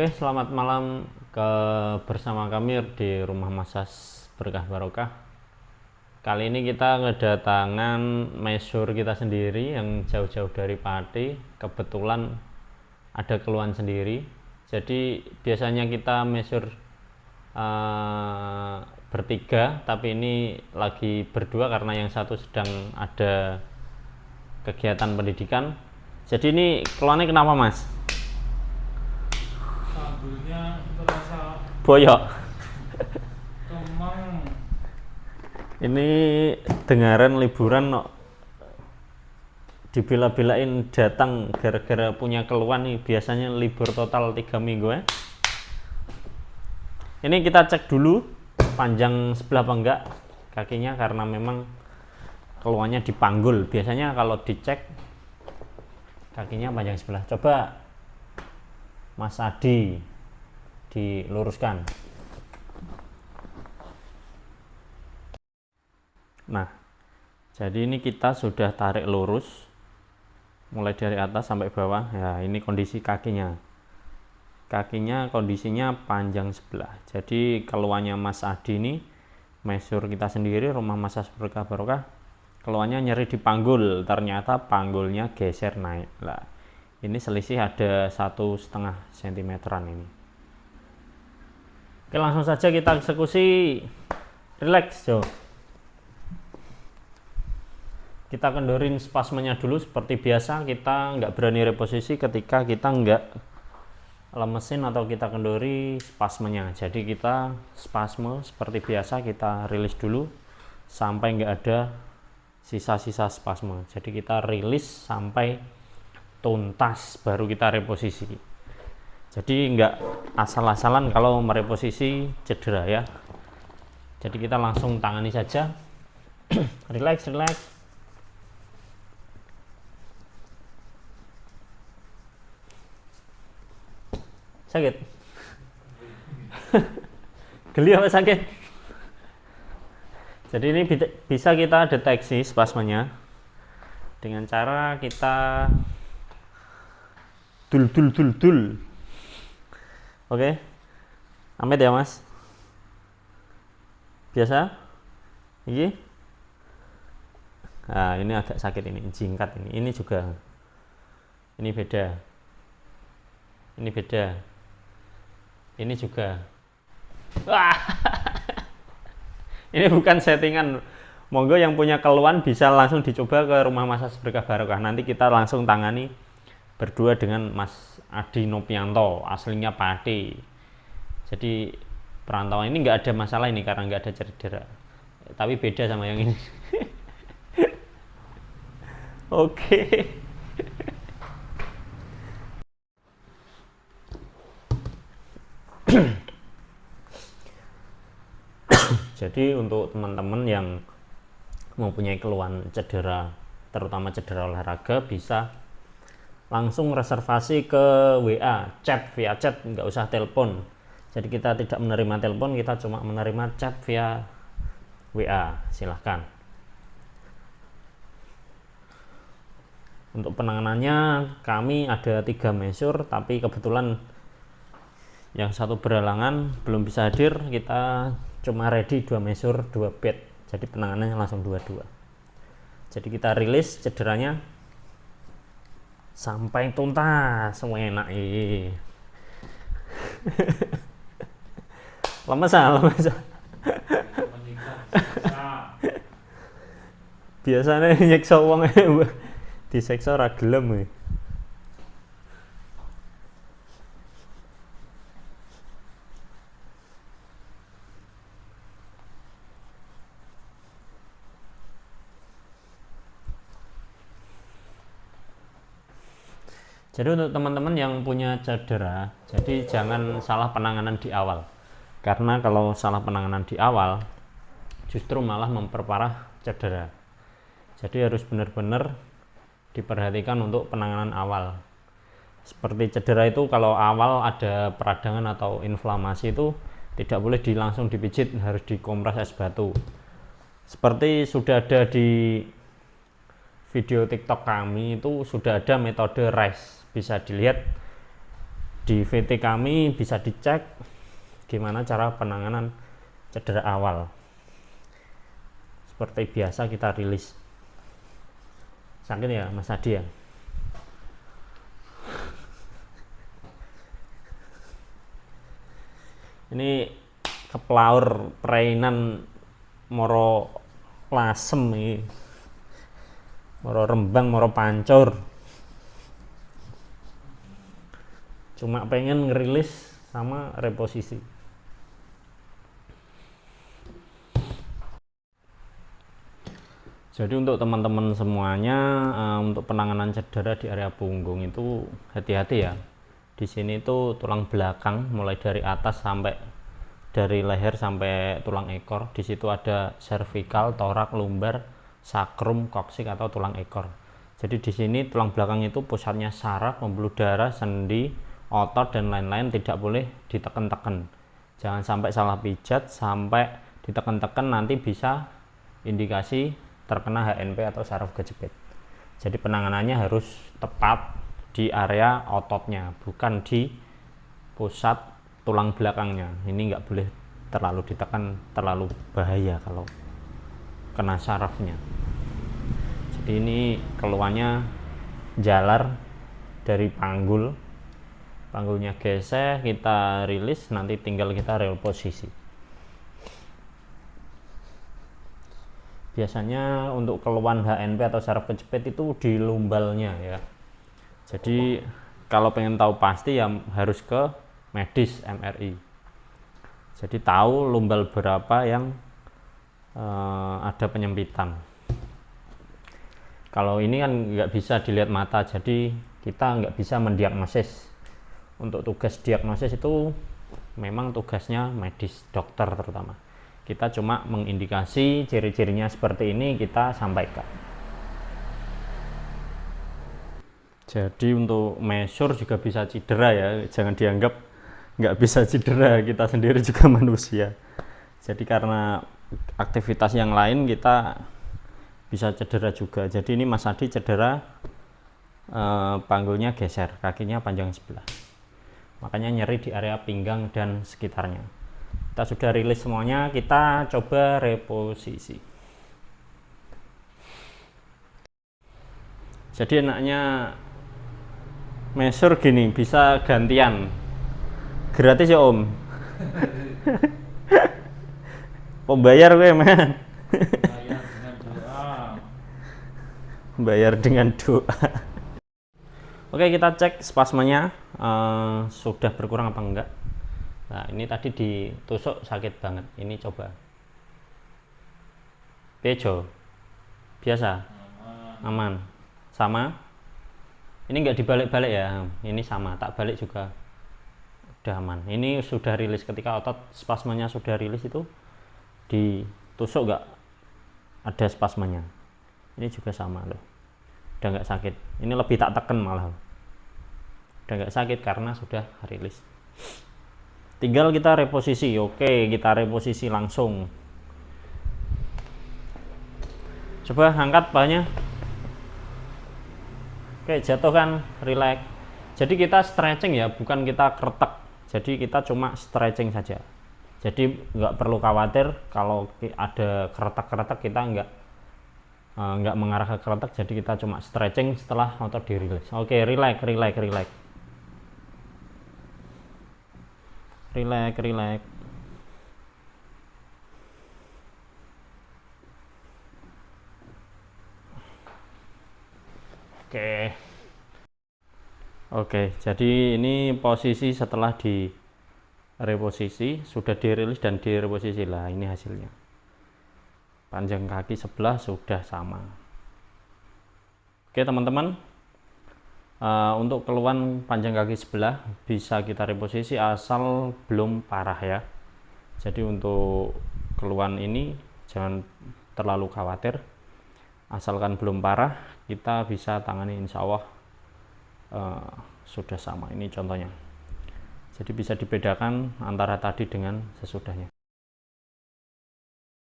Oke, selamat malam bersama kami di Rumah Massage Berkah Barokah. Kali ini kita ngedatangan measure kita sendiri yang jauh-jauh dari Pati. Kebetulan ada keluhan sendiri. Jadi biasanya kita measure bertiga, tapi ini lagi berdua karena yang satu sedang ada kegiatan pendidikan. Jadi ini keluhannya kenapa, Mas? Kabelnya terasa Boyok. kemang. Ini dengaran liburan no, dibela-belain datang gara-gara punya keluhan nih. Biasanya libur total 3 minggu ya. Ini kita cek dulu panjang sebelah apa enggak kakinya, karena memang keluhannya dipanggul. Biasanya kalau dicek kakinya panjang sebelah. Coba Mas Adi diluruskan. Nah, jadi ini kita sudah tarik lurus mulai dari atas sampai bawah. Ya, ini kondisi kakinya. Kakinya kondisinya panjang sebelah. Jadi keluhannya Mas Adi ini measure kita sendiri Rumah Massage Berkah Barokah, keluhannya nyeri di panggul. Ternyata panggulnya geser naik. Lah, ini selisih ada 1,5 cm ini. Oke, langsung saja kita eksekusi. Relax, Jo. Kita kendorin spasmenya dulu seperti biasa. Kita nggak berani reposisi ketika kita nggak lemesin atau kita kendori spasmenya. Jadi kita spasme seperti biasa, kita rilis dulu sampai nggak ada sisa-sisa spasme. Jadi kita rilis sampai tuntas, baru kita reposisi. Jadi nggak asal-asalan kalau mereposisi cedera ya. Jadi kita langsung tangani saja. Relax. Sakit? Geli apa sakit? Jadi ini bisa kita deteksi spasmenya dengan cara kita dul. Oke, amit ya Mas. Biasa? Ini? Nah, ini agak sakit ini, jingkat ini. Ini juga. Ini beda. Ini beda. Ini juga. Wah. Ini bukan settingan. Monggo yang punya keluhan bisa langsung dicoba ke Rumah Massage Berkah Barokah. Nanti kita langsung tangani berdua dengan Mas Adi Nopianto, aslinya Pati. Jadi perantauan ini nggak ada masalah ini karena nggak ada cedera. Tapi beda sama yang ini. Oke. Jadi untuk teman-teman yang mempunyai keluhan cedera, terutama cedera olahraga, bisa langsung reservasi ke WA, chat via chat, nggak usah telepon. Jadi kita tidak menerima telepon, kita cuma menerima chat via WA. Silahkan. Untuk penanganannya kami ada 3 measure, tapi kebetulan yang satu berhalangan belum bisa hadir. Kita cuma ready 2 measure 2 bed, jadi penanganannya langsung 2-2. Jadi kita rilis cederanya sampai tuntas, semua enak. lemes. Biasanya nyekso wong disekso ora gelem. Jadi untuk teman-teman yang punya cedera, jadi jangan salah penanganan di awal. Karena kalau salah penanganan di awal, justru malah memperparah cedera. Jadi harus benar-benar diperhatikan untuk penanganan awal. Seperti cedera itu kalau awal ada peradangan atau inflamasi itu tidak boleh langsung dipijit, harus dikompres es batu. Seperti sudah ada di video TikTok kami, itu sudah ada metode RES, bisa dilihat di VT kami bisa dicek gimana cara penanganan cedera awal. Seperti biasa kita rilis. Sakit ya Mas Adi ya? Ini keplaur perainan moro lasem ini, moro rembang, moro pancur. Cuma pengen ngerilis sama reposisi. Jadi untuk teman-teman semuanya, untuk penanganan cedera di area punggung itu hati-hati ya. Di sini tuh tulang belakang mulai dari atas sampai dari leher sampai tulang ekor. Di situ ada cervical, torak, lumbar, sakrum, koksik atau tulang ekor. Jadi di sini tulang belakang itu pusatnya saraf, pembuluh darah, sendi, otot dan lain-lain tidak boleh ditekan-tekan. Jangan sampai salah pijat, sampai ditekan-tekan nanti bisa indikasi terkena HNP atau saraf kejepit. Jadi penanganannya harus tepat di area ototnya, bukan di pusat tulang belakangnya. Ini nggak boleh terlalu ditekan, terlalu bahaya kalau kena sarafnya. Jadi ini keluarnya jalar dari panggul, panggulnya gesek, kita rilis, nanti tinggal kita reposisi. Biasanya untuk keluhan HNP atau saraf kejepit itu di lumbalnya ya. Jadi kalau pengen tahu pasti ya harus ke medis MRI. Jadi tahu lumbal berapa yang ada penyempitan. Kalau ini kan nggak bisa dilihat mata, jadi kita nggak bisa mendiagnosis. Untuk tugas diagnosis itu memang tugasnya medis, dokter terutama. Kita cuma mengindikasi ciri-cirinya seperti ini, kita sampaikan. Jadi untuk measure juga bisa cedera ya, jangan dianggap nggak bisa cedera, kita sendiri juga manusia. Jadi karena aktivitas yang lain kita bisa cedera juga. Jadi ini Mas Adi cedera panggulnya geser, kakinya panjang sebelah. Makanya nyeri di area pinggang dan sekitarnya. Kita sudah rilis semuanya, kita coba reposisi. Jadi enaknya measure gini, bisa gantian. Gratis ya Om. Pembayar gue men. bayar dengan doa. Bayar dengan doa. Oke, kita cek spasmenya sudah berkurang apa enggak. Nah ini tadi ditusuk sakit banget, ini coba pejo biasa aman sama, ini enggak dibalik-balik ya, ini sama, tak balik juga udah aman. Ini sudah rilis, ketika otot spasmenya sudah rilis itu ditusuk enggak ada spasmenya. Ini juga sama loh, udah enggak sakit. Ini lebih tak tekan malah, udah enggak sakit karena sudah rilis. Tinggal kita reposisi. Oke, kita reposisi langsung. Coba angkat pahanya. Oke, jatuh kan, relax. Jadi kita stretching ya, bukan kita kretek. Jadi kita cuma stretching saja. Jadi nggak perlu khawatir kalau ada kretek-kretek, kita nggak mengarah ke kretek. Jadi kita cuma stretching setelah otot dirilis. Oke, relax. Relax. Oke, jadi ini posisi setelah di reposisi, sudah dirilis dan direposisi lah, ini hasilnya. Panjang kaki sebelah sudah sama. Oke teman-teman, untuk keluhan panjang kaki sebelah bisa kita reposisi asal belum parah ya. Jadi untuk keluhan ini jangan terlalu khawatir, asalkan belum parah kita bisa tangani, insya Allah sudah sama. Ini contohnya, jadi bisa dibedakan antara tadi dengan sesudahnya.